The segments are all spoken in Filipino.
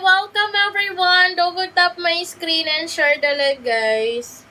welcome everyone. Double tap my screen and share the live, guys.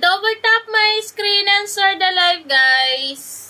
Double tap my screen and share the live, guys.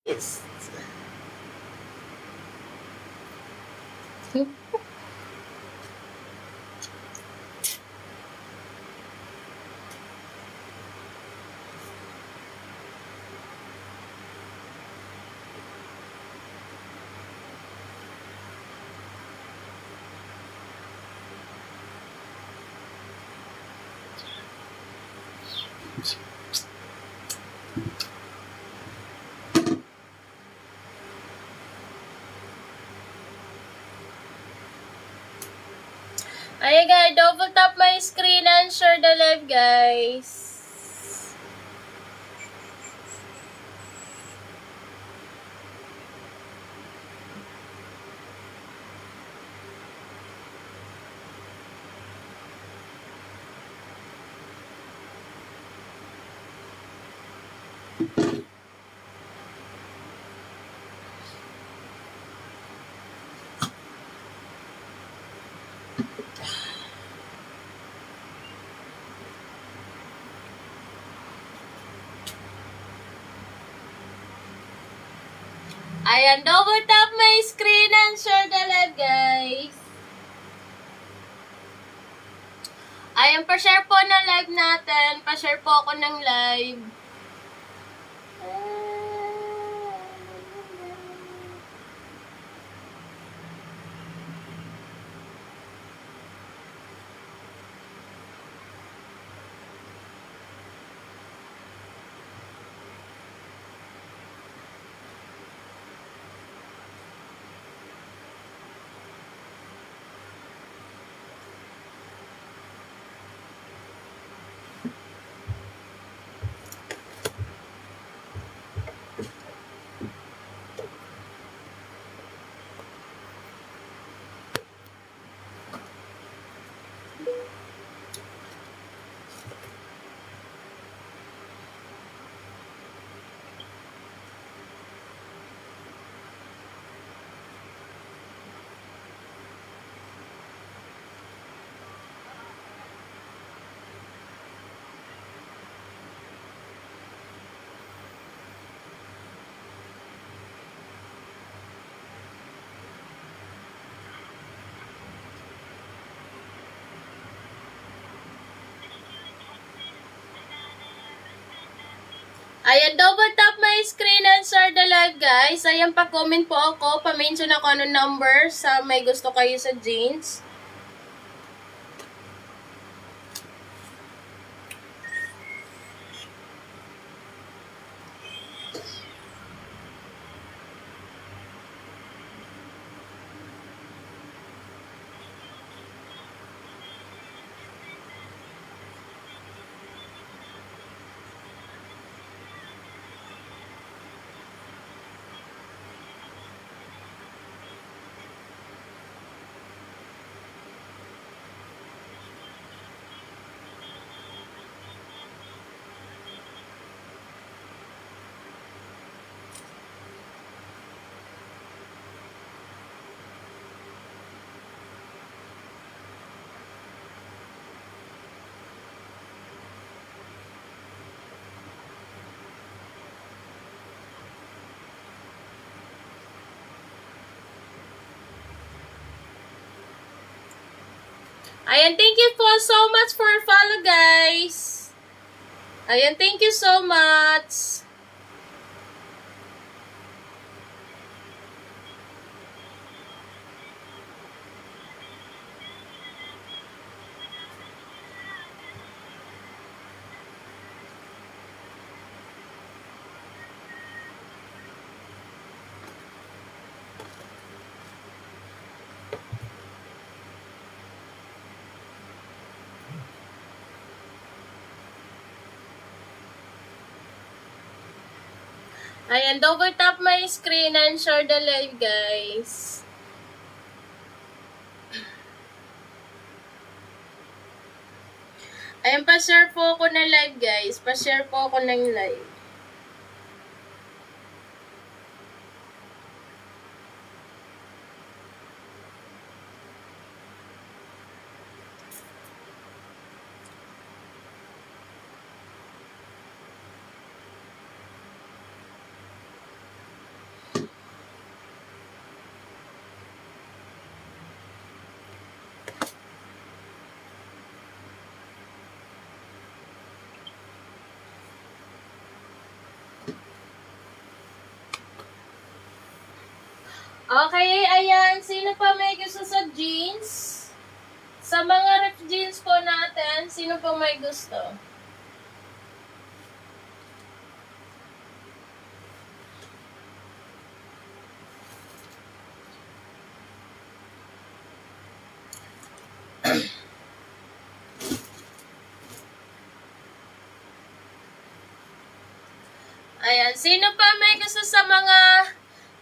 Yes. Ayan, guys, double tap my screen and share the live, guys. Ayan, double tap my screen and share the live, guys. Ayan, pa-share po ng live natin. Pa-share po ako ng live. Ayan, double tap my screen and share the live, guys. Ayan, pa-comment po ako. Pa-mention ako anong number sa may gusto kayo sa jeans. Ayan, thank you po so much for follow, guys. Ayan, thank you so much. Ayan, double tap my screen and share the live, guys. Ayan, pa-share po ako ng live, guys. Pa-share po ako ng live. Okay, ayan. Sino pa may gusto sa jeans? Sa mga ref jeans po natin, sino pa may gusto? Ayan, sino pa may gusto sa mga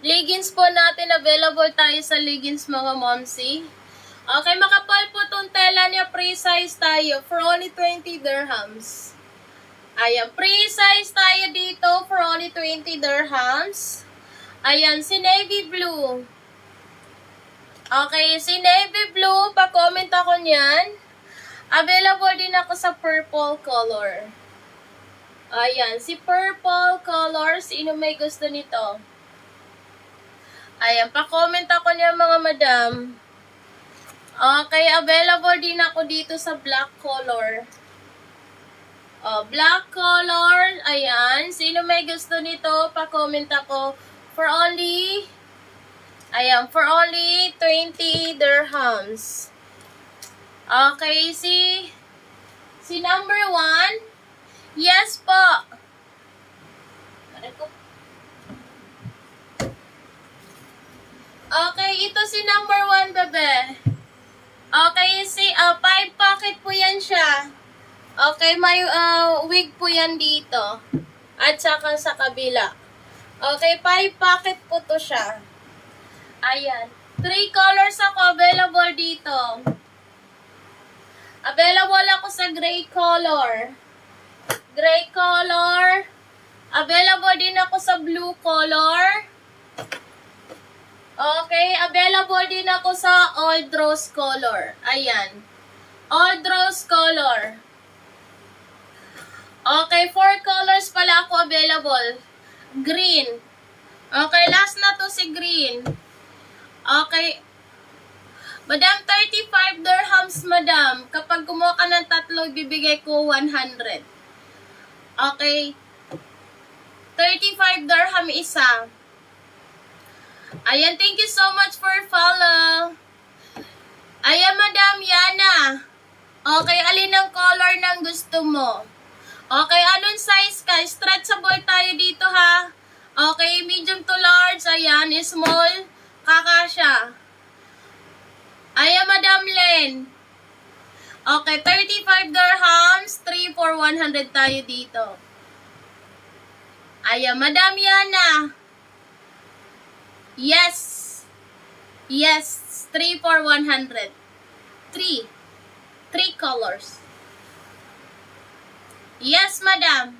leggings po natin? Available tayo sa leggings, mga momsi. Okay, makapal po itong tela niya. Pre-size tayo for only 20 dirhams. Ayan, pre-size tayo dito for only 20 dirhams. Ayan, si navy blue. Okay, si navy blue, pa-comment ako niyan. Available din ako sa purple color. Ayan, si purple color. Sino may gusto nito? Ayan, pa-comment ako niya mga madam. Okay, available din ako dito sa black color. Black color. Ayan, sino may gusto nito, pa-comment ako. For only 20 dirhams. Okay, si number 1. Yes po. Okay, ito si number 1, bebe. Okay, 5 pocket po yan siya. Okay, may wig po yan dito. At saka sa kabila. Okay, 5 pocket po to siya. Ayan. 3 colors ako available dito. Available ako sa gray color. Gray color. Available din ako sa blue color. Okay, available din ako sa old rose color. Ayan. Old rose color. Okay, 4 colors pala ako available. Green. Okay, last na to si green. Okay. Madam, 35 dirhams, madam. Kapag kumuha ka ng 3, bibigay ko 100. Okay. 35 dirham isa. Ayan, thank you so much for follow. Ayan, Madam Yana. Okay, alin ang color ng gusto mo? Okay, anong size ka? Stretchable tayo dito, ha? Okay, medium to large. Ayan, small. Kakasya. Ayan, Madam Len. Okay, 35 dirhams. 3 for 100 tayo dito. Ayan, Madam Yana. Yes. Yes. 3 for 100. 3 colors. Yes, madam.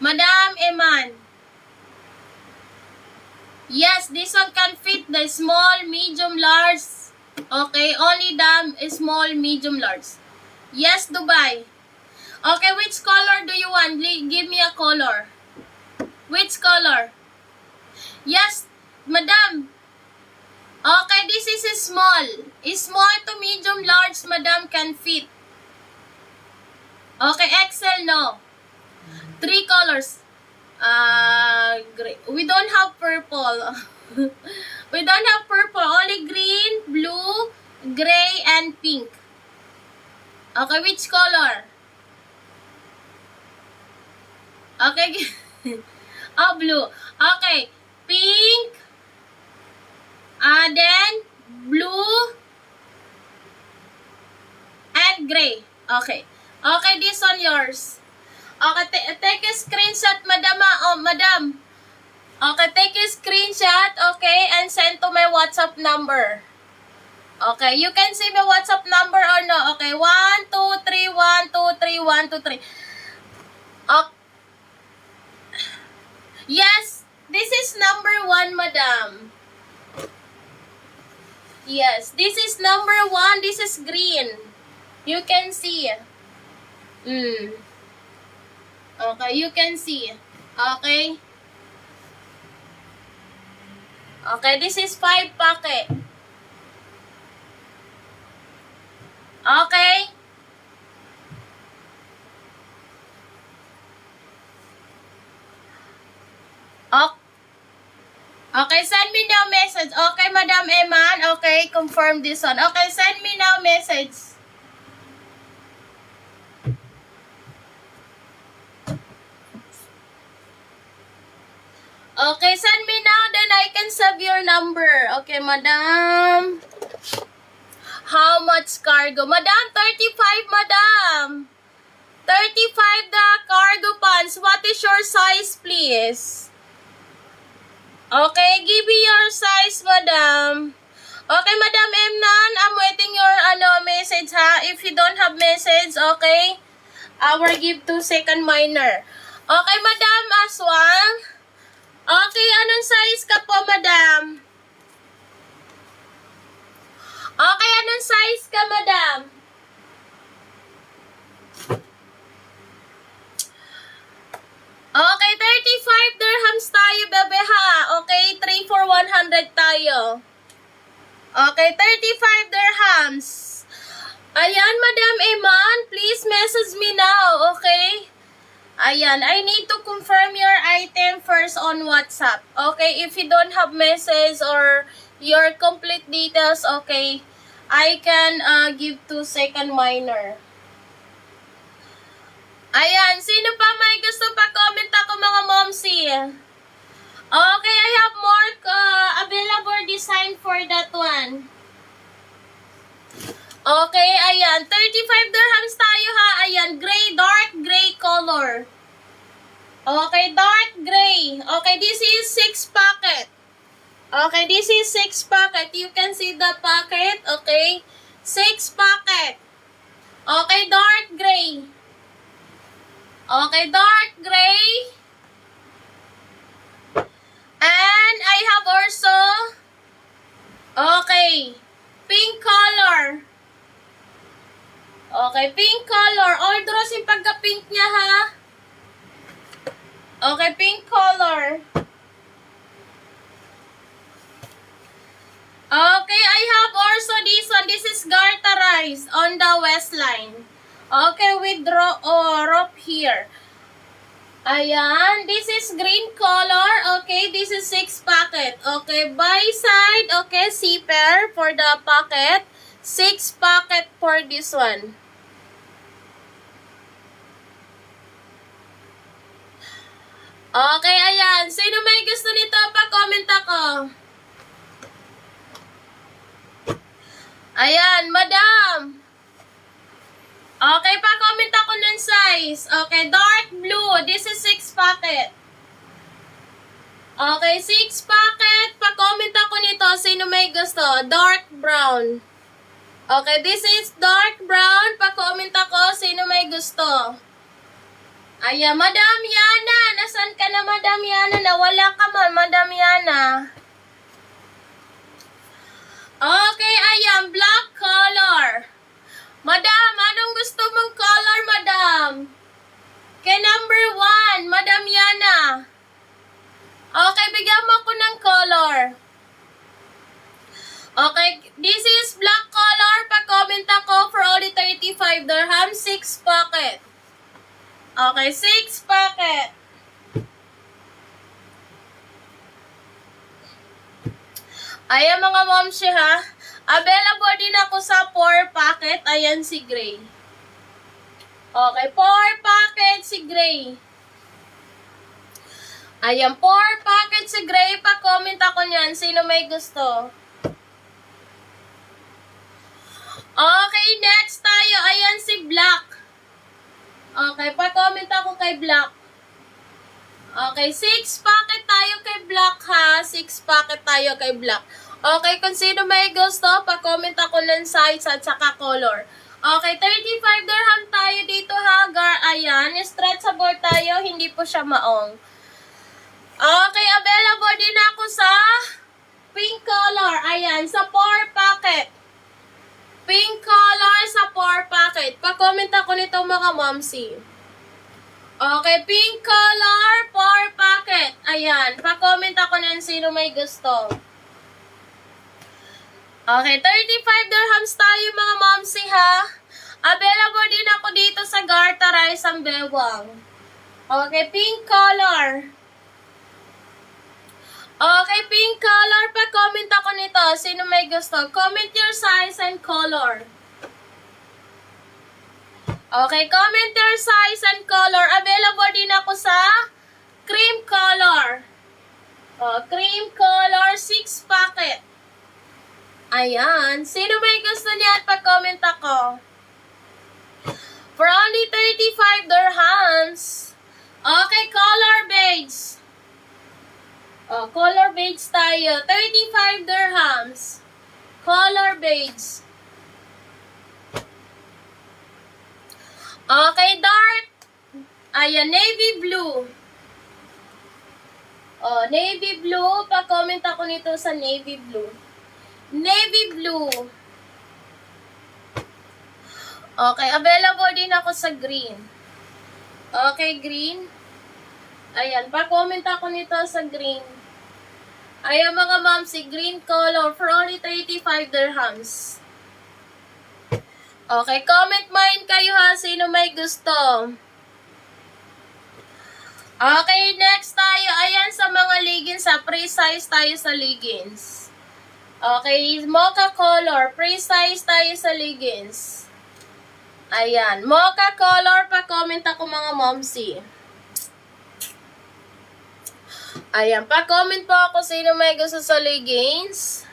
Madam Eman. Yes, this one can fit the small, medium, large. Okay, only the small, medium, large. Yes, Dubai. Okay, which color do you want? Give me a color. Which color? Yes, madam. Okay, this is a small. Small to medium, large, madam, can fit. Okay, XL, no. 3 colors. Gray. We don't have purple. We don't have purple. Only green, blue, gray, and pink. Okay, which color? Okay. Oh, blue. Okay. Pink. Then, blue. And gray. Okay. Okay, this one yours. Okay, take a screenshot, madam. Oh, madam. Okay, take a screenshot, okay, and send to my WhatsApp number. Okay, you can see my WhatsApp number or no? Okay, 1, 2, 3, 1, 2, 3, 1, 2, 3. Okay. Yes, this is number 1, madam. Yes, this is number 1. This is green. You can see. Okay, you can see. Okay. Okay, this is 5 packet. Okay. Okay, send me now message. Okay, Madam Eman. Okay, confirm this one. Okay, send me now message. Okay, send me now, then I can save your number. Okay, madam. How much cargo? Madam, 35, madam. 35 the cargo pants. What is your size, please? Okay, give me your size, madam. Okay, Madam Emnan, I'm waiting your message, ha? If you don't have message, okay, I will give 2 second minor. Okay, Madam Aswang. Okay, anong size ka po, madam? Okay, anong size ka, madam? Okay, 35 dirham dirhams tayo, bebe ha. Okay, 3 for 100 tayo. Okay, 35 dirhams. Ayan, Madam Iman, please message me now, okay? Ayan, I need to confirm your item first on WhatsApp. Okay, if you don't have message or your complete details, okay, I can give to second minor. Ayan, sino pa may gusto pa comment ako mga momsi? Okay, I have more available design for that one. Okay, ayan, 35 dirhams tayo ha. Ayan, gray, dark gray color. Okay, dark gray. Okay, this is 6 packet. Okay, this is 6 packet. You can see the packet. Okay, 6 packet. Okay, dark gray. Okay, dark gray. And I have also, okay, pink color. Okay, pink color. Ordros yung pagka-pink niya ha. Okay, pink color. Okay, I have also this one. This is garterized on the waistline. Okay, with rope here. Ayan, this is green color. Okay, this is 6 packet. Okay, by side, okay, zipper for the pocket. 6 packet for this one. Okay, ayan. Sino may gusto nito? Pa-comment ako. Ayan, madam. Okay, pa-comment ako ng size. Okay, dark blue. This is 6 packet. Okay, 6 packet. Pa-comment ako nito. Sino may gusto? Dark brown. Okay, this is dark brown. Pa-comment ako. Sino may gusto? Ayan, Madam Yana. Nasaan ka na, Madam Yana? Nawala ka man, Madam Yana. Okay, ayan. Black color. Madam, anong gusto mong color, Madam? Kay number 1, Madam Yana. Okay, bigyan mo ako ng color. Okay, this is black color. Pa-comment ako for only 35 dirham, 6 packet. Okay, 6 packet. Ayan mga momshi ha. Available din ako sa 4 packet. Ayan si gray. Okay, 4 packet si gray. Ayan, 4 packet si gray. Pa-comment ako niyan. Sino may gusto? Okay, next tayo. Ayan si black. Okay, pa-comment ako kay black. Okay, 6 packet tayo kay black ha. 6 packet tayo kay black. Okay, kung sino may gusto, pa-comment ako ng size at saka color. Okay, 35 dirham tayo dito ha. Ayan, stretchable tayo. Hindi po siya maong. Okay, available din ako sa pink color. Ayan, sa 4 packet. Pink color sa 4 packet. Pa-comment ako nito mga momsi. Okay, pink color, 4 packet. Ayan, pa-comment ako ng sino may gusto. Okay, 35 dirhams tayo mga momsi ha. Available din ako dito sa garterized ang bewang. Okay, pink color. Okay, pink color. Pa-comment ako nito. Sino may gusto? Comment your size and color. Okay, comment your size and color. Available din ako sa cream color. Cream color, 6 packet. Ayan. Sino may gusto niyan? Pa-comment ako. For only 35 dirhams. Okay, color beige. Color beige tayo. 35 dirhams. Color beige. Okay, dark. Ayan, navy blue. Navy blue. Pa-comment ako nito sa navy blue. Navy blue. Okay, available din ako sa green. Okay, green. Ayan, pa-comment ako nito sa green. Ayan mga ma'am, si green color for only 35 dirhams. Okay, comment mine kayo ha, sino may gusto. Okay, next tayo. Ayan sa mga leggings ha, pre-size tayo sa leggings. Okay, mocha color, pre-size tayo sa leggings. Ayan, mocha color, pa-comment ako mga momsi. Ayan, pa-comment po ako sino may gusto sa leggings.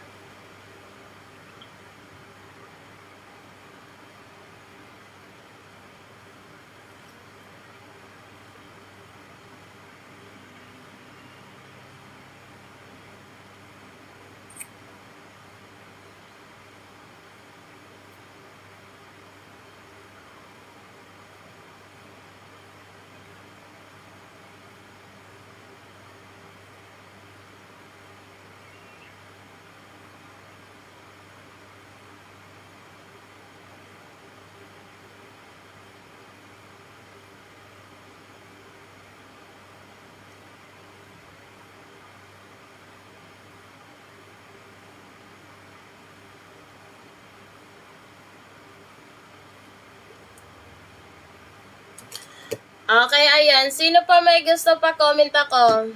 Okay, ayan. Sino pa may gusto pa comment ako?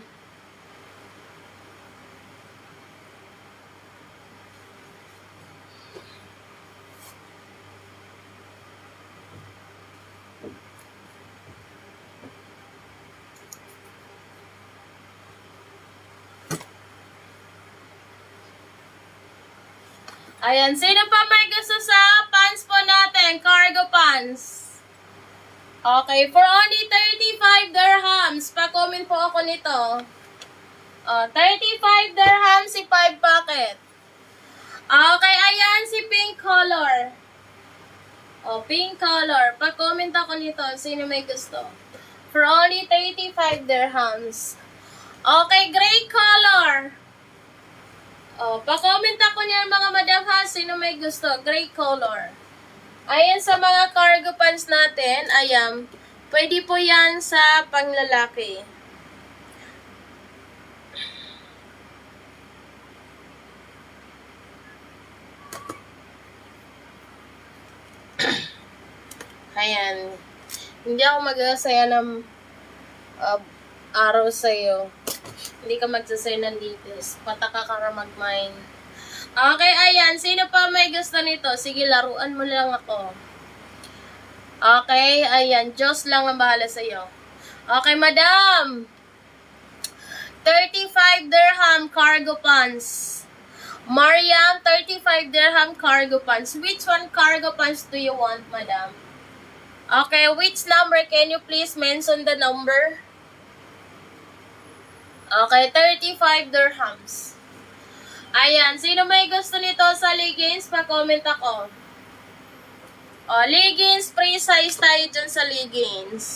Ayan, sino pa may gusto sa pants po natin? Cargo pants. Okay, for only 35 dirhams. Pa-comment po ako nito. 35 dirhams si 5 packet. Okay, ayan si pink color. Pink color. Pa-comment ako nito. Sino may gusto? For only 35 dirhams. Okay, gray color. Pa-comment ako niyan mga madam ha. Sino may gusto? Gray color. Ayan sa mga cargo pants natin, ayan, pwede po yan sa panglalaki. Ayan, hindi ako mag-asaya ng araw sa'yo. Hindi ka magsasaya ng details. Pataka ka na mag-mine. Okay, ayan. Sino pa may gusto nito? Sige, laruan mo lang ako. Okay, ayan. Diyos lang ang bahala sa'yo. Okay, madam. 35 dirham cargo pants. Mariam, 35 dirham cargo pants. Which one cargo pants do you want, madam? Okay, which number? Can you please mention the number? Okay, 35 dirhams. Ayan, sino may gusto nito sa leggings? Pa-comment ako. Leggings, pre-size tayo dyan sa leggings.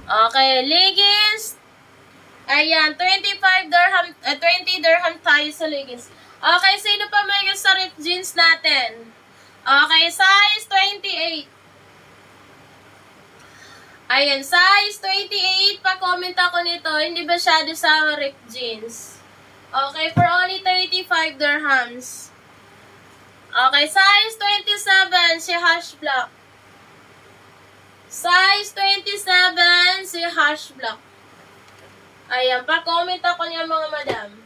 Okay, leggings. Ayan, 25 dirham, 20 dirham tayo sa leggings. Okay, sino pa may gusto sa ripped jeans natin? Okay, size 28. Ayan, size 28, pa-comment ako nito. Hindi ba masyado sa ripped jeans? Okay, for only 35 dirhams. Okay, size 27, si hash black. Size 27, si hash black. Ayan, pa-comment ako niya mga madam.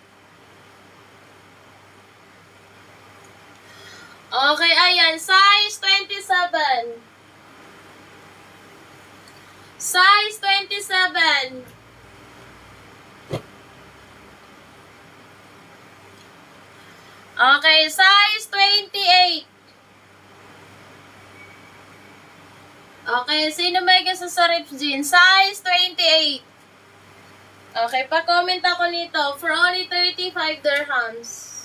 Okay, ayan, size 27. Size 27. Okay, size 28. Okay, sino may gusto sa ripped jeans? Size 28. Okay, pa-comment ako nito for only 35 dirhams.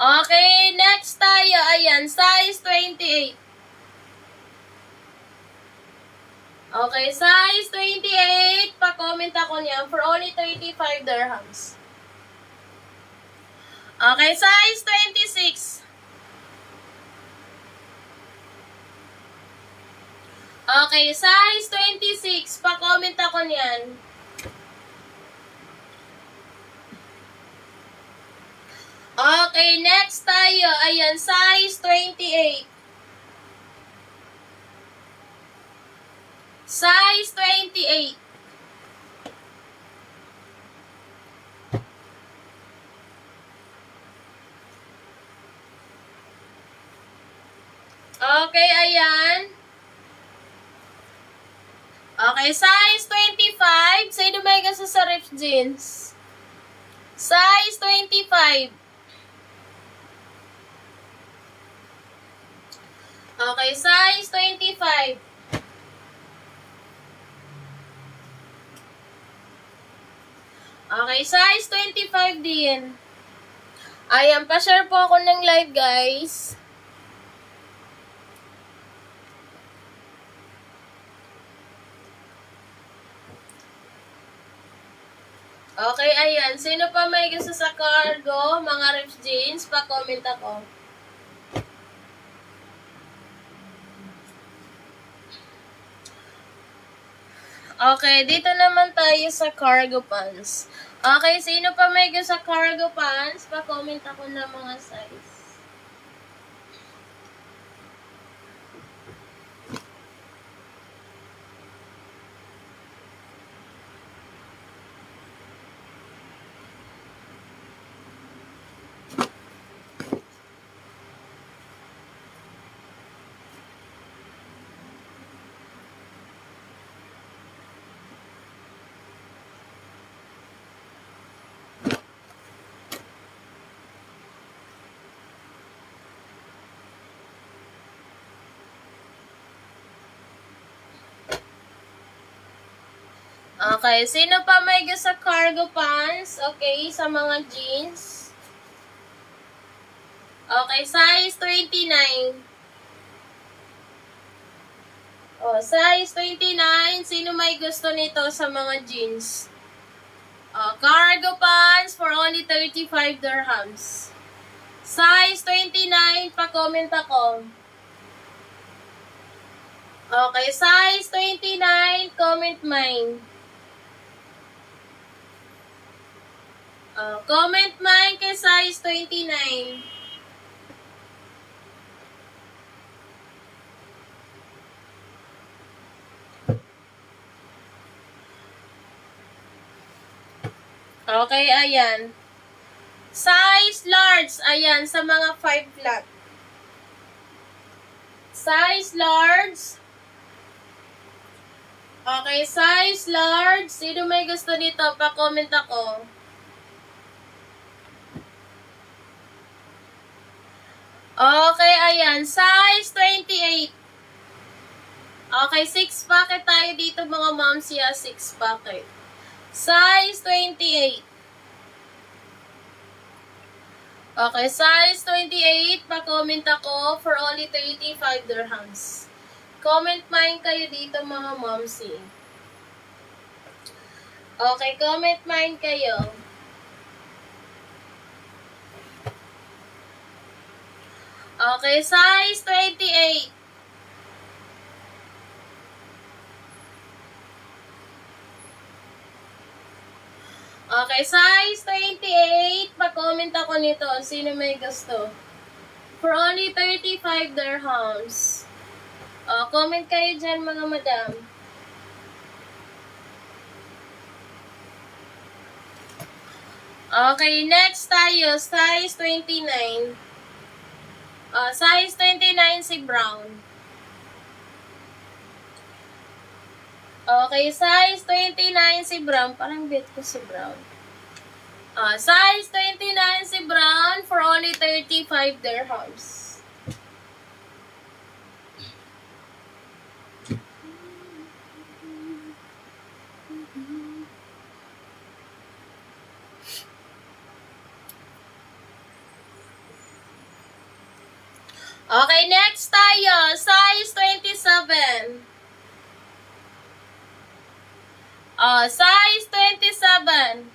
Okay, next tayo. Ayan, size 28. Okay, size 28. Pa-comment ako niyan for only 35 dirhams. Okay, size 26. Okay, size 26. Pa-comment ako niyan. Okay, next tayo. Ayan, size 28. Size 28. Okay, ayan. Okay, size 25. Sino may gusto sa ripped jeans? Size 25. Okay, size 25. Okay, size 25 din. Ayan, pa-share po ako ng live, guys. Okay, ayan. Sino pa may gusto sa cargo, mga ripped jeans? Pa-comment ako. Okay, dito naman tayo sa cargo pants. Okay, sino pa may gusto sa cargo pants? Pa-comment ako ng mga size. Okay, sino pa may gusto sa cargo pants? Okay, sa mga jeans. Okay, size 29. Oh, size 29. Sino may gusto nito sa mga jeans? Cargo pants for only 35 dirhams. Size 29, pa-comment ako. Okay, size 29, comment mine. Comment mine kay size 29. Okay, ayan. Size large, ayan, sa mga 5 flat. Size large. Okay, size large. Sino may gusto nito? Pa-comment ako. Okay, ayan. Size 28. Okay, 6 packet tayo dito mga moms. 6 packet. Size 28. Okay, size 28. Pa-comment ako for only 35 dirhams. Comment mine kayo dito mga momsy. Okay, comment mine kayo. Okay, size 28. Okay, size 28. Pa-comment ako nito. Sino may gusto? For only 35 dirhams. Comment kayo dyan mga madam. Okay, next tayo. Size 29. Size 29 si brown. Okay, size 29 si brown. Parang bet ko si brown. Size 29 si brown for only 35 dirhams. Okay, next tayo. Size 27. Size 27.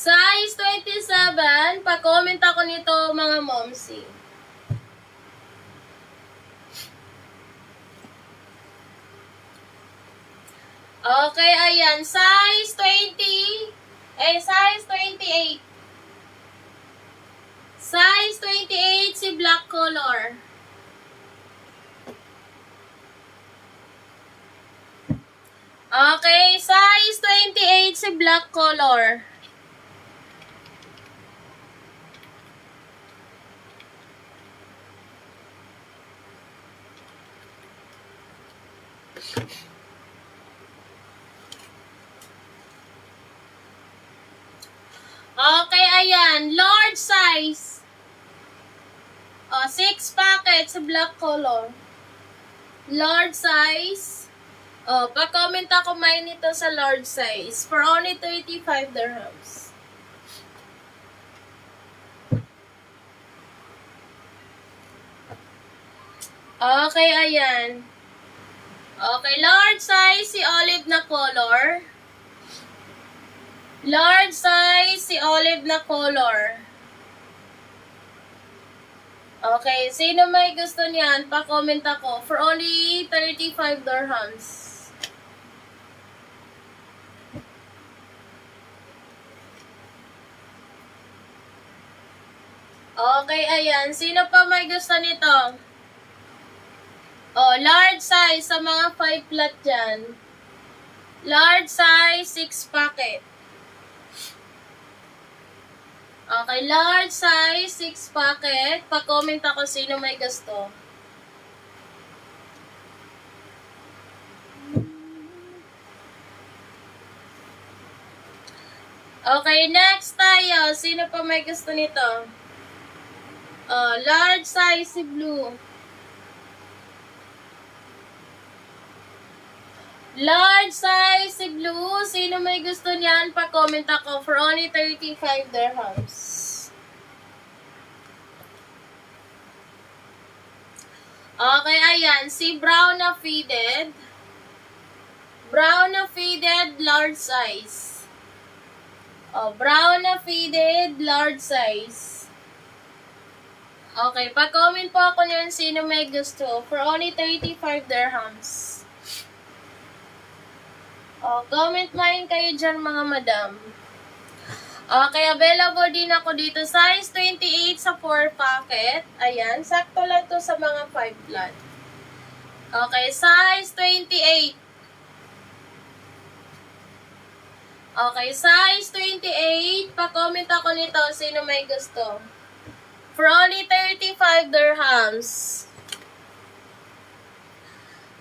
Size 27. Pa-comment ako nito mga momsi. Okay, ayan. Size 20. Size 28. Size 28 si black color. Okay, size 28 si black color. Okay, ayan. Large size. 6 packets sa black color. Large size. Pa-comment ako may nito sa large size. For only 35 dirhams. Okay, ayan. Okay, large size si olive na color. Large size si olive na color. Okay, sino may gusto niyan? Pa-comment ako. For only 35 dirhams. Okay, ayan. Sino pa may gusto nito? Large size sa mga 5 flat dyan. Large size, 6 packet. Okay, large size, 6 packet. Pa-comment ako sino may gusto. Okay, next tayo. Sino pa may gusto nito? Large size si blue. Large size si blue. Sino may gusto niyan? Pa-comment ako for only 35 dirhams. Okay, ayan. Si brown na faded. Brown na faded, large size. Brown na faded, large size. Okay, pa-comment po ako niyan sino may gusto for only 35 dirhams. Comment line kayo dyan mga madam. Okay, available din ako dito. Size 28 sa 4 packet. Ayan, sakto lang to sa mga 5 flat. Okay, size 28. Okay, size 28. Pa-comment ako nito sino may gusto. For only 35 dirhams.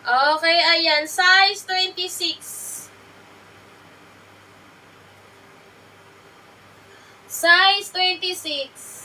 Okay, ayan. Size 26. Size 26.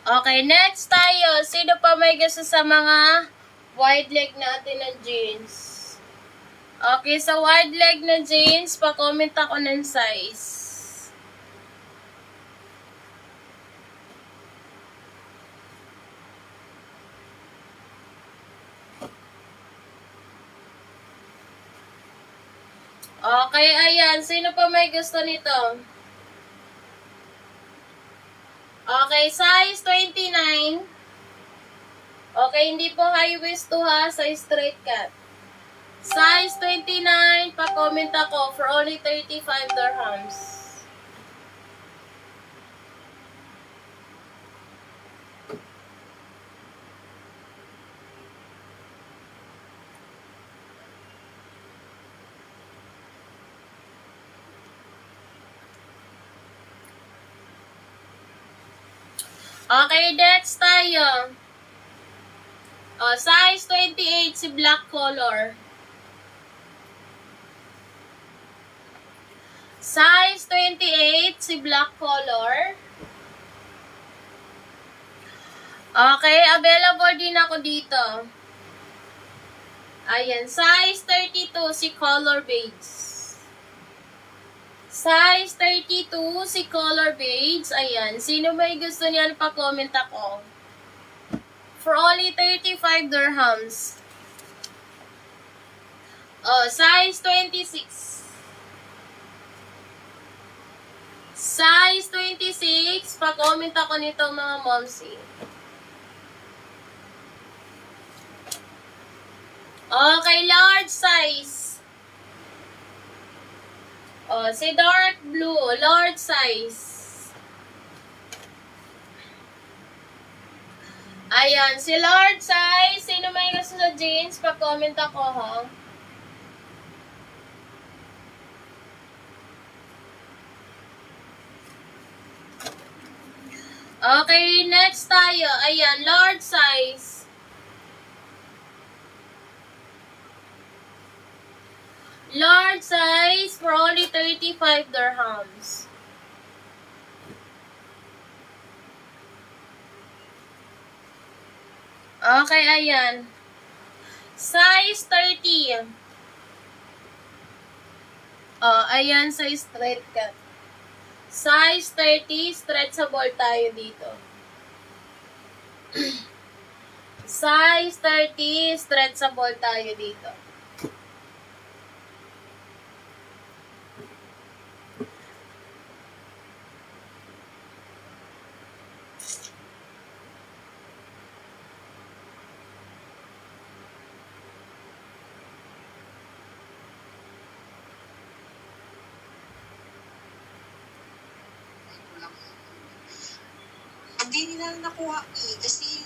Okay, next tayo. Sino pa may gusto sa mga wide leg natin na jeans? Okay, sa wide leg na jeans, pa-comment ako ng size. Okay, ayan. Sino pa may gusto nito? Okay, size 29. Okay, hindi po high waist to ha, size straight cut. Size 29, pa-comment ako for only 35 dirhams. Okay, next tayo. Size 28 si black color. Size 28 si black color. Okay, available din ako dito. Ayan, size 32 si color beige. Size 32 si color beige. Ayan, sino may gusto niyan pa-comment ako. For only 35 dirhams. Size 26. Size 26. Pa-comment ako nito mga momsi. Okay, large size. Si dark blue, large size. Ayan, si large size. Sino may gusto sa jeans? Pa-comment ako, ha? Okay, next tayo. Ayan, large size. Large size for only 35 dirhams. Okay, ayan. Size 30. Ayan, size straight cut. Size 30, stretchable tayo dito. Size 30, stretchable tayo dito. Hindi nila nakuha kasi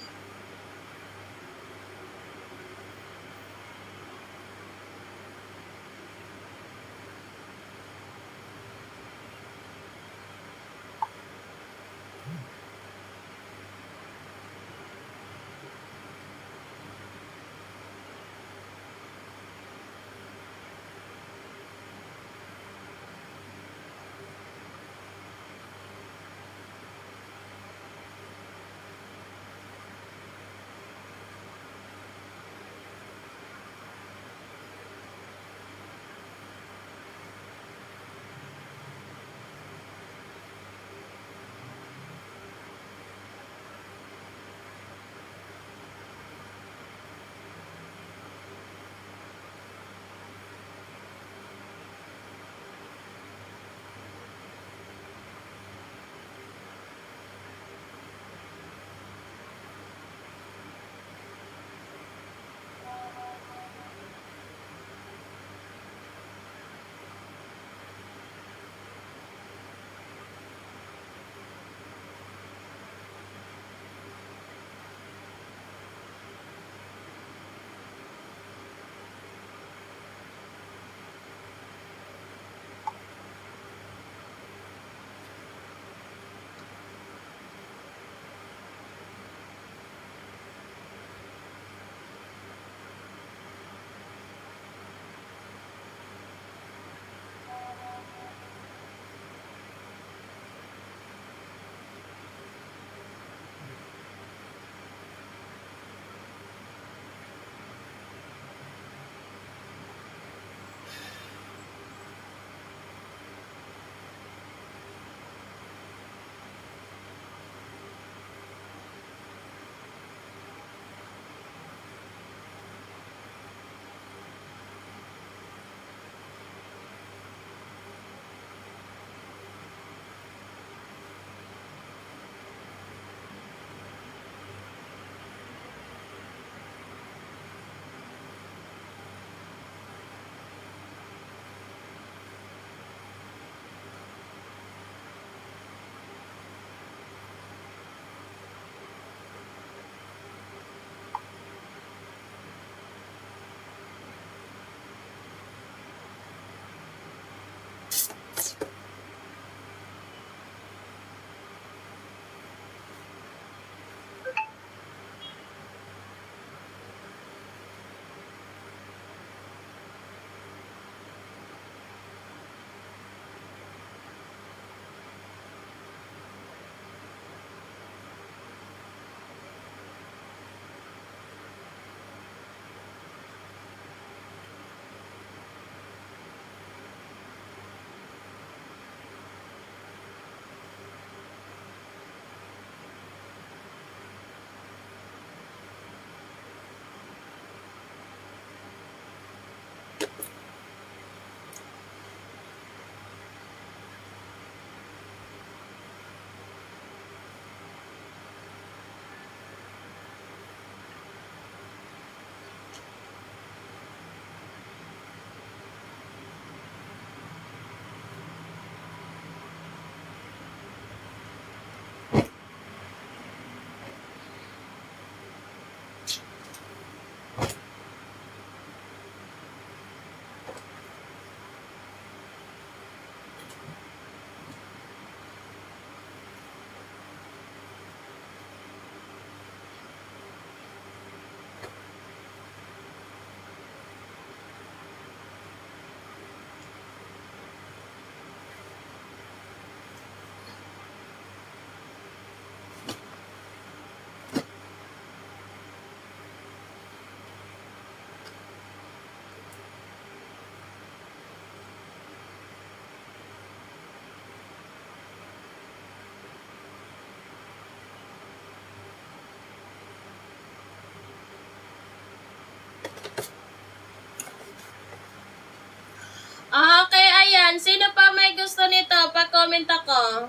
pa-comment ako.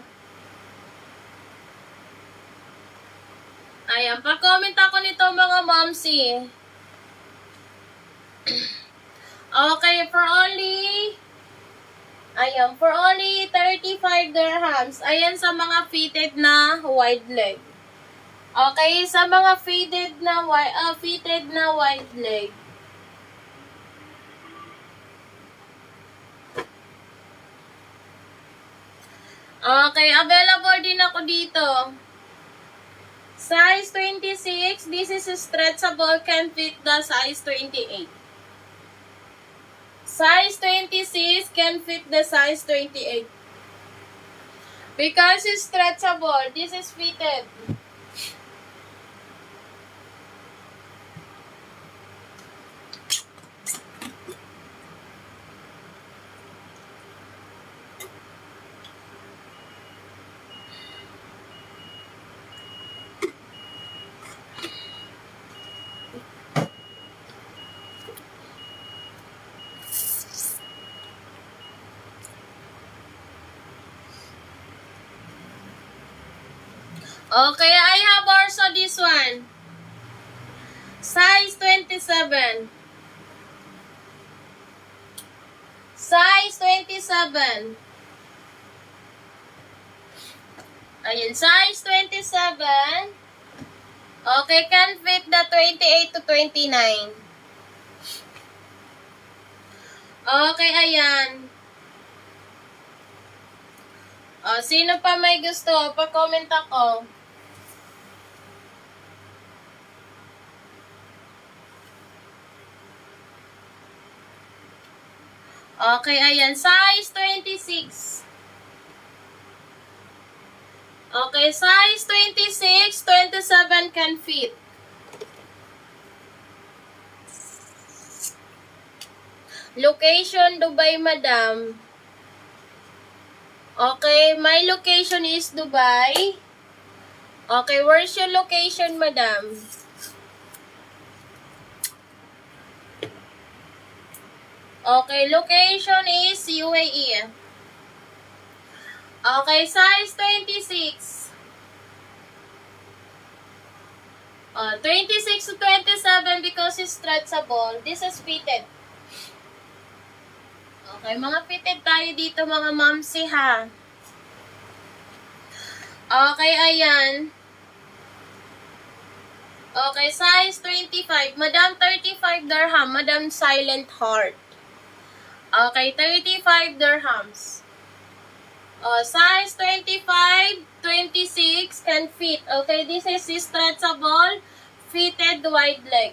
Ayan, pa-comment ako nito mga momsi. Okay, for only 35 dirhams. Ayan sa mga fitted na wide leg. Okay, sa mga fitted na wide leg. Okay, available din ako dito. Size 26, this is stretchable, can fit the size 28. Size 26 can fit the size 28. Because it's stretchable, this is fitted. Okay, I have also this one. Size 27. Size 27. Ayan, size 27. Okay, can fit the 28 to 29. Okay, ayan. Sino pa may gusto? Pa-comment ako. Okay, ayan. Size 26. Okay, size 26, 27 can fit. Location, Dubai, madam. Okay, my location is Dubai. Okay, where's your location, madam? Okay, location is UAE. Okay, size 26. 26 to 27 because it's stretchable. This is fitted. Okay, mga fitted tayo dito mga momsi ha. Okay, ayan. Okay, size 25. Madam, 35 dirham. Madam, silent heart. Okay, 35 dirhams. Size 25, 26 can fit. Okay, this is stretchable, fitted wide leg.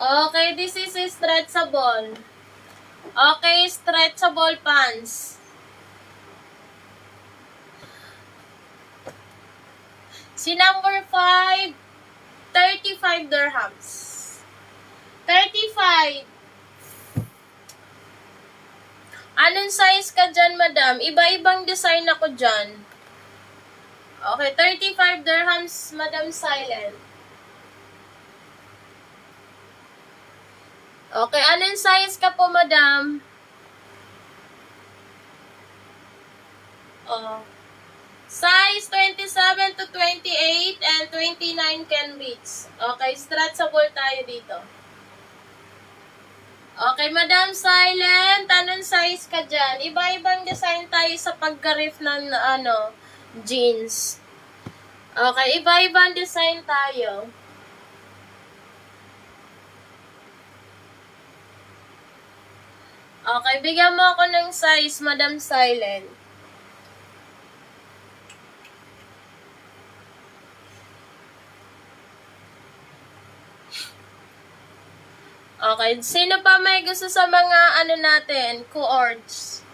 Okay, this is stretchable. Okay, stretchable pants. Si number 5, 35 dirhams. 35. Anong size ka dyan, madam? Iba-ibang design ako dyan. Okay, 35 dirhams, madam, silent. Okay, anong size ka po, madam? Size 27 to 28 and 29 can reach. Okay, stretchable tayo dito. Okay, madam, silent. Anong size ka dyan? Iba-ibang design tayo sa pagka-riff ng jeans. Okay, iba-ibang design tayo. Okay, bigyan mo ako ng size, madam, silent. Okay, sino pa may gusto sa mga natin, coords?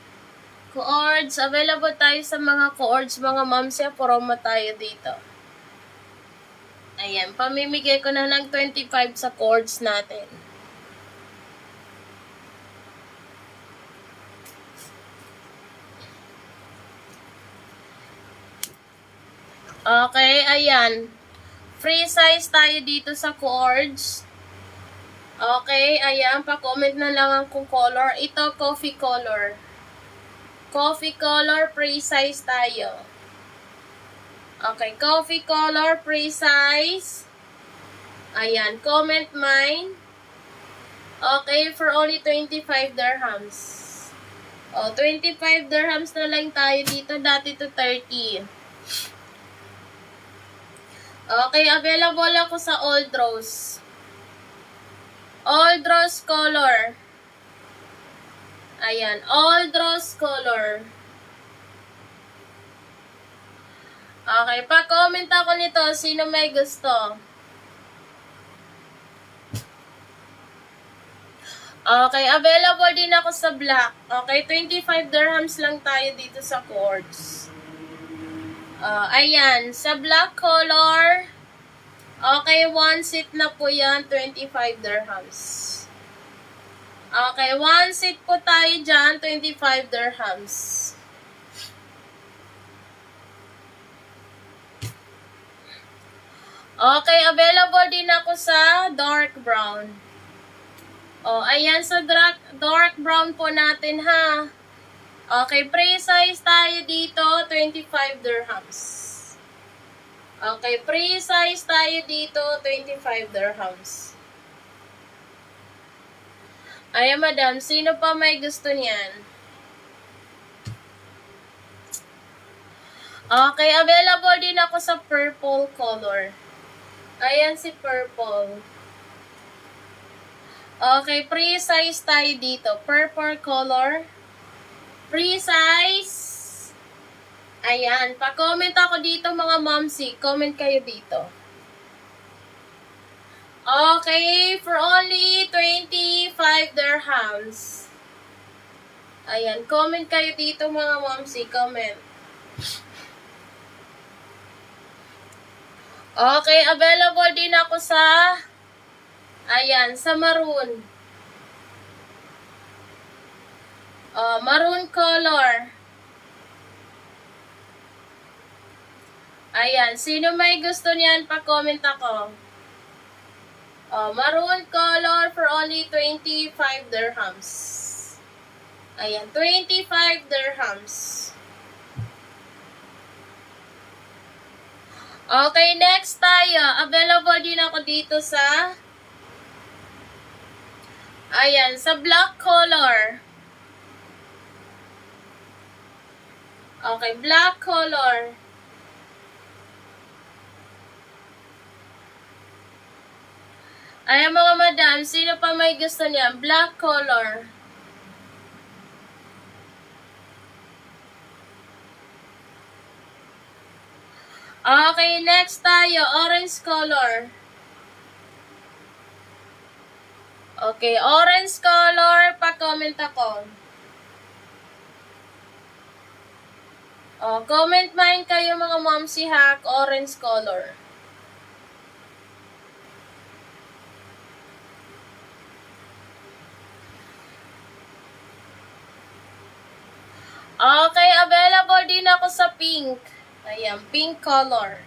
Coords, available tayo sa mga coords, mga momsi, promo tayo dito. Ayan, pamimigay ko na ng 25 sa coords natin. Okay, ayan. Free size tayo dito sa coords. Okay, ayan, pa-comment na lang ang kung color. Ito, coffee color. Coffee color, precise tayo. Okay, coffee color, precise. Ayan, comment mine. Okay, for only 25 dirhams. O, 25 dirhams na lang tayo dito, dati to 30. Okay, available ako sa Old Rose. Old Rose color. Ayan, Old Rose color. Okay, pa-comment ako nito, sino may gusto. Okay, available din ako sa black. Okay, 25 dirhams lang tayo dito sa quartz. Ayan, sa black color, okay, one seat na po yan, 25 dirhams. Okay, one seat po tayo dyan, 25 dirhams. Okay, available din ako sa dark brown. Ayan, sa dark brown po natin, ha. Okay, precise tayo dito, 25 dirhams. Okay, precise tayo dito, 25 dirhams. Ayan, madam, sino pa may gusto niyan? Okay, available din ako sa purple color. Ayan si purple. Okay, precise tayo dito. Purple color. Precise. Ayan. Pa-comment ako dito mga momsy. Comment kayo dito. Okay, for only 25 dirhams. Ayan. Comment kayo dito mga momsy. Comment. Okay, available din ako sa ayan, sa maroon. Maroon color. Ayan, sino may gusto niyan, pa-comment ako. Maroon color for only 25 dirhams. Ayan, 25 dirhams. Okay, next tayo. Available din ako dito sa ayan, sa black color. Okay, black color. Ayan mga madam, sino pa may gusto niya? Black color. Okay, next tayo. Orange color. Okay, orange color. Pa-comment ako. Comment mine kayo mga momsy hack. Orange color. Okay, available din ako sa pink. Ayan, pink color.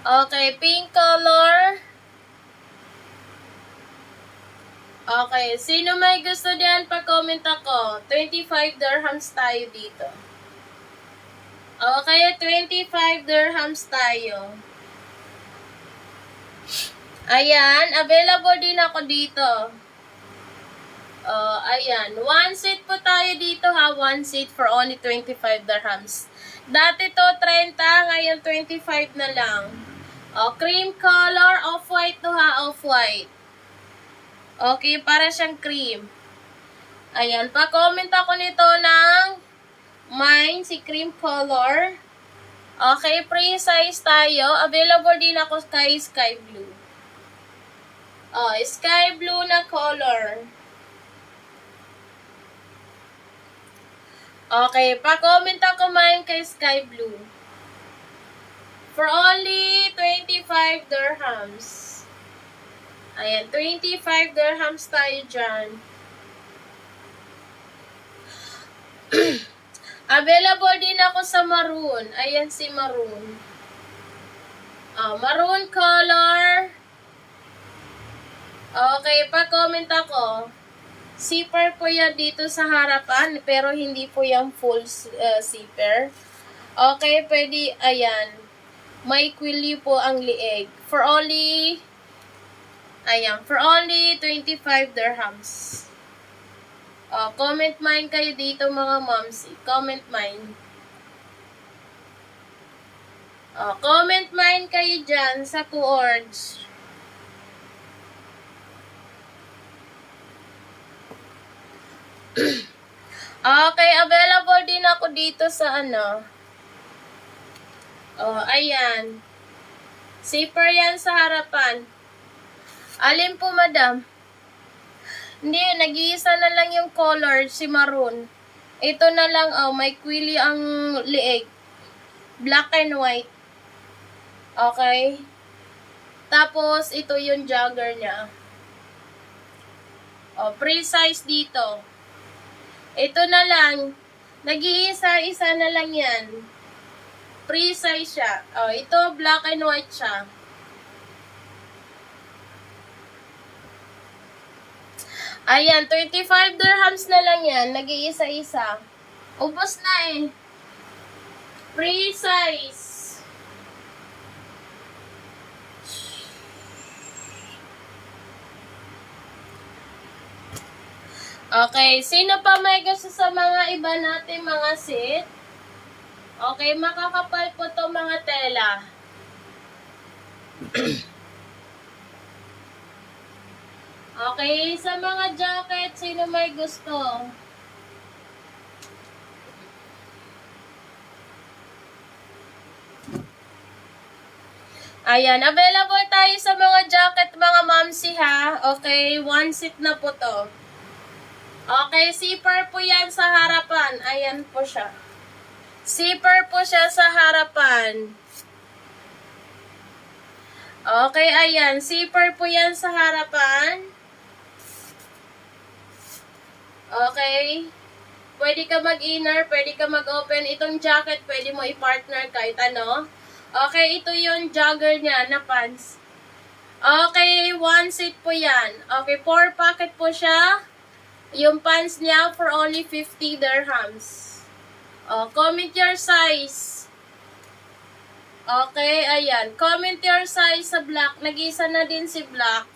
Okay, pink color. Okay, sino may gusto diyan, pa-comment ako. 25 dirhams tayo dito. Okay, 25 dirhams tayo. Ayan, available din ako dito. Ayan, one seat po tayo dito ha. One seat for only 25 dirhams. Dati to 30, ngayon 25 na lang. Cream color, off-white to ha, off-white. Okay, para siyang cream. Ayan, pa-comment ako nito ng mine, si cream color. Okay, pre-size tayo. Available din ako kay sky blue. Sky blue na color. Okay, pa-comment ako mine kay sky blue. For only 25 dirhams. Ayan, 25 dirhams tayo dyan. Available din ako sa maroon. Ayan si maroon. Maroon color. Okay, pa-comment ako. Zipper po yan dito sa harapan, pero hindi po yan full zipper. Okay, pwede, ayan. May quilly po ang lieg. For only 25 dirhams. Comment mine kayo dito mga moms. Comment mine. Comment mine kayo dyan sa Coords. Okay, available din ako dito sa ano. Ayan. Zipper yan sa harapan. Alin po, madam? Hindi, nag-iisa na lang yung color, si maroon. Ito na lang, may quilly ang lieg. Black and white. Okay? Tapos, ito yung jogger niya. Pre-size dito. Ito na lang. Nag-iisa-isa na lang yan. Pre-size siya. Ito, black and white siya. Ayan, 25 dirhams na lang yan. Nag-iisa-isa. Ubos na eh. Pre-size. Okay, sino pa may gusto sa mga iba natin mga sit? Okay, makakapal po to mga tela. Okay, sa mga jacket, sino may gusto? Ayan, available tayo sa mga jacket mga mamsi ha. Okay, one seat na po to. Okay, zipper po yan sa harapan. Ayan po siya. Zipper po siya sa harapan. Okay, ayan. Zipper po yan sa harapan. Okay. Pwede ka mag-inner, pwede ka mag-open. Itong jacket, pwede mo i-partner kahit ano. Okay, ito yung jogger niya na pants. Okay, one seat po yan. Okay, 4 pocket po siya. Yung pants niya for only 50 dirhams. Comment your size. Okay, ayan. Comment your size sa black. Nag-isa na din si black.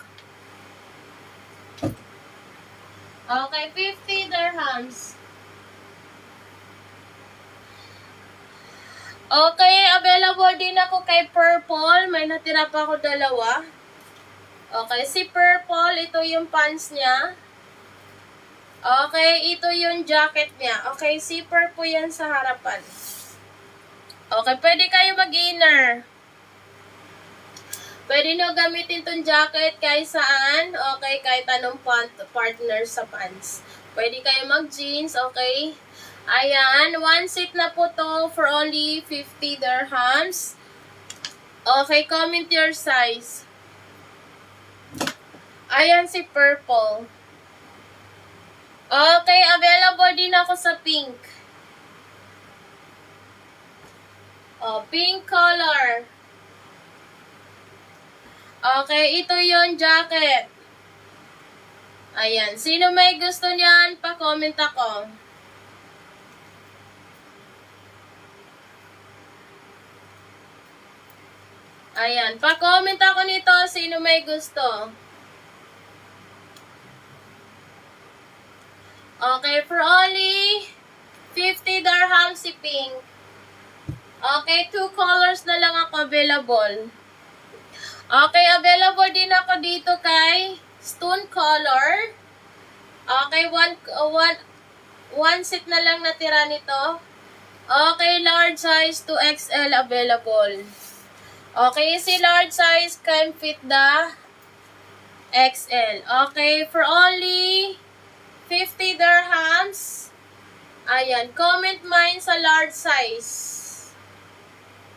Okay, 50 dirhams. Okay, available din ako kay Purple. May natira pa ako dalawa. Okay, si Purple, ito yung pants niya. Okay, ito yung jacket niya. Okay, zipper po yan sa harapan. Okay, pwede kayo mag-inner. Pwede nyo gamitin tong jacket kahit saan. Okay, kahit anong partner sa pants. Pwede kayo mag-jeans, okay. Ayan, one seat na po to for only 50 dirhams. Okay, comment your size. Ayan si Purple. Okay, available din ako sa pink. Pink color. Okay, ito yung jacket. Ayan, sino may gusto niyan, pa-comment ako. Ayan, pa-comment ako nito, sino may gusto. Okay, for only 50 dirhams si pink. Okay, 2 colors na lang ako available. Okay, available din ako dito kay stone color. Okay, one set na lang natira nito. Okay, large size to XL available. Okay, si large size can fit the XL. Okay, for only 50 dirhams. Ayan, comment mine sa large size.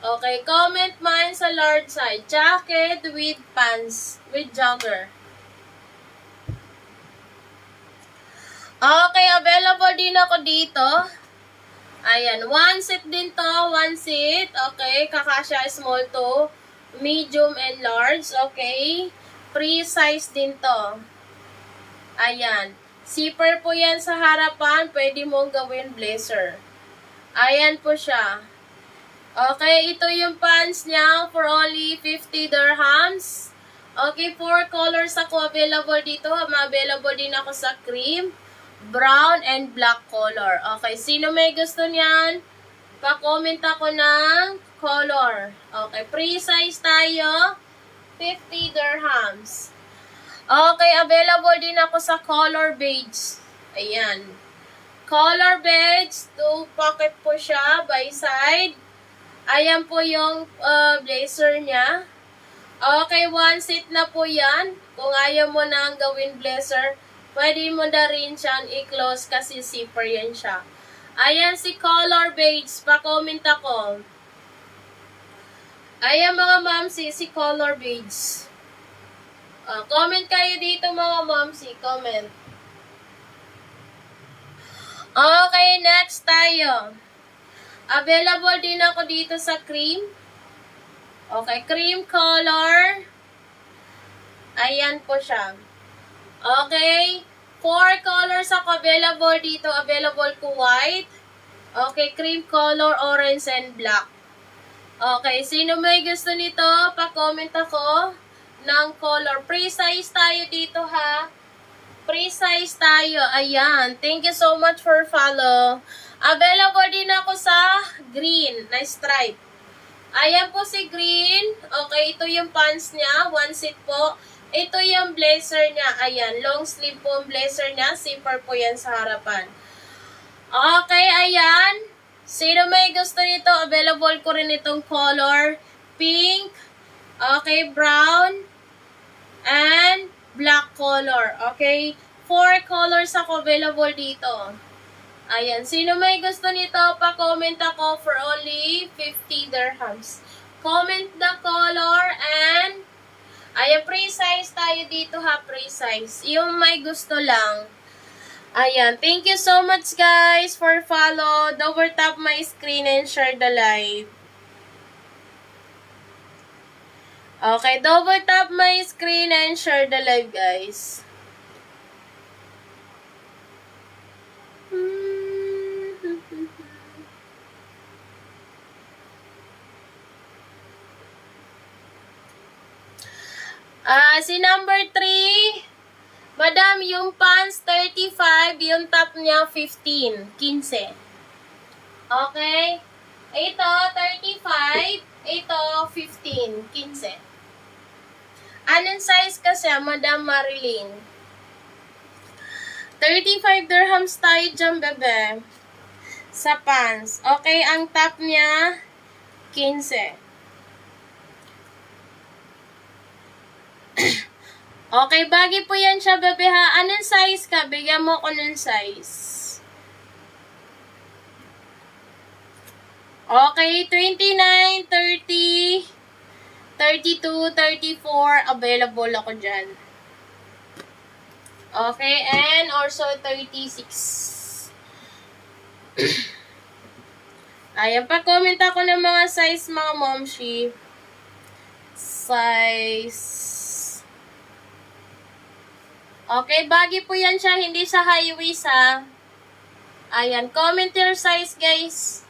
Okay, comment mine sa large size. Jacket with pants, with jogger. Okay, available din ako dito. Ayan, one seat din to, one seat. Okay, kakasya small to, medium and large. Okay, free size din to. Ayan. Zipper po yan sa harapan. Pwede mong gawin blazer. Ayan po siya. Okay, ito yung pants niya for only 50 dirhams. Okay, 4 colors ako available dito. Ma-available din ako sa cream, brown, and black color. Okay, sino may gusto niyan? Pa-comment ako ng color. Okay, free size tayo. 50 dirhams. Okay, available din ako sa color beige. Ayan. Color beige, 2 pocket po siya by side. Ayan po yung blazer niya. Okay, 1 set na po yan. Kung ayaw mo na ang gawin blazer, pwede mo na rin siyang i-close kasi zipper yan siya. Ayan si color beige. Pa-comment ako. Ayan mga mamsi, si color beige. Comment kayo dito mga mamsi. Comment. Okay, next tayo. Available din ako dito sa cream. Okay, cream color. Ayan po siya. Okay, 4 colors ako available dito. Available ko white. Okay, cream color, orange, and black. Okay, sino may gusto nito? Pa-comment ako ng color. Free size tayo dito ha. Free size tayo. Ayan. Thank you so much for follow. Available din ako sa green na stripe. Ayan po si green. Okay, ito yung pants niya. 1 set po. Ito yung blazer niya. Ayan, long sleeve po ang blazer niya. Zipper po yan sa harapan. Okay, ayan. Sino may gusto nito? Available ko rin itong color. Pink. Okay, brown. And black color. Okay, 4 colors ako available dito. Ayan, sino may gusto nito, pa-comment ako for only 50 dirhams. Comment the color and ayan, free size tayo dito ha, free size. Yung may gusto lang. Ayan, thank you so much guys for follow. Double tap my screen and share the live. Okay, double tap my screen and share the live guys. Si number 3, madam, yung pants 35, yung top niya 15, 15. Okay? Ito 35, ito 15, 15. Anong size kasi, Madam Marilyn? 35 dirhams tayo dyan, bebe. Sa pants. Okay, ang top niya 15. Okay, bagay po yan siya, bebe ha. Anong size ka? Bigyan mo ko ng size. Okay, 29, 30, 32, 34, available ako dyan. Okay, and also 36. Ayan, pa-comment ako ng mga size, mga momshi. Size. Okay, bagay po yan siya, hindi sa high waist ha. Ayan, comment your size guys.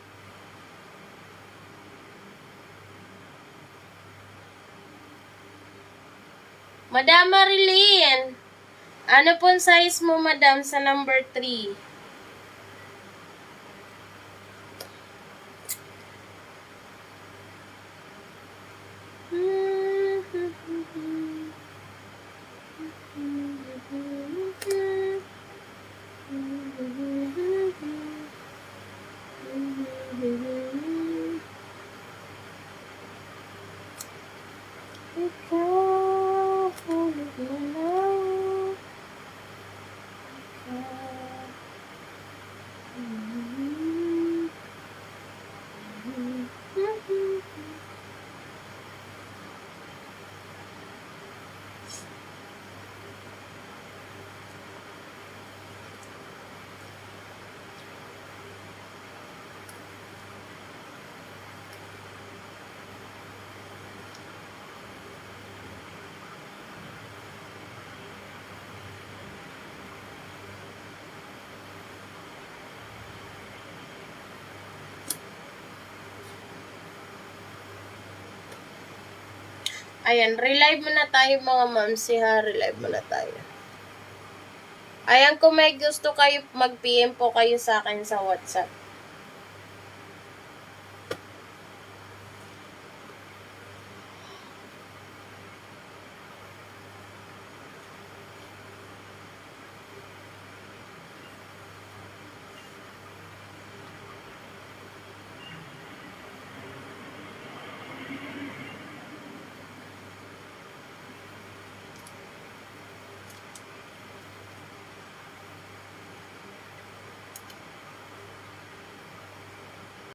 Madam Marilyn, ano pong size mo madam sa number 3? Ayan, relive muna tayo mga mamsi ha. Relive muna tayo. Ayan, kung may gusto kayo, mag-PM po kayo sa akin sa WhatsApp.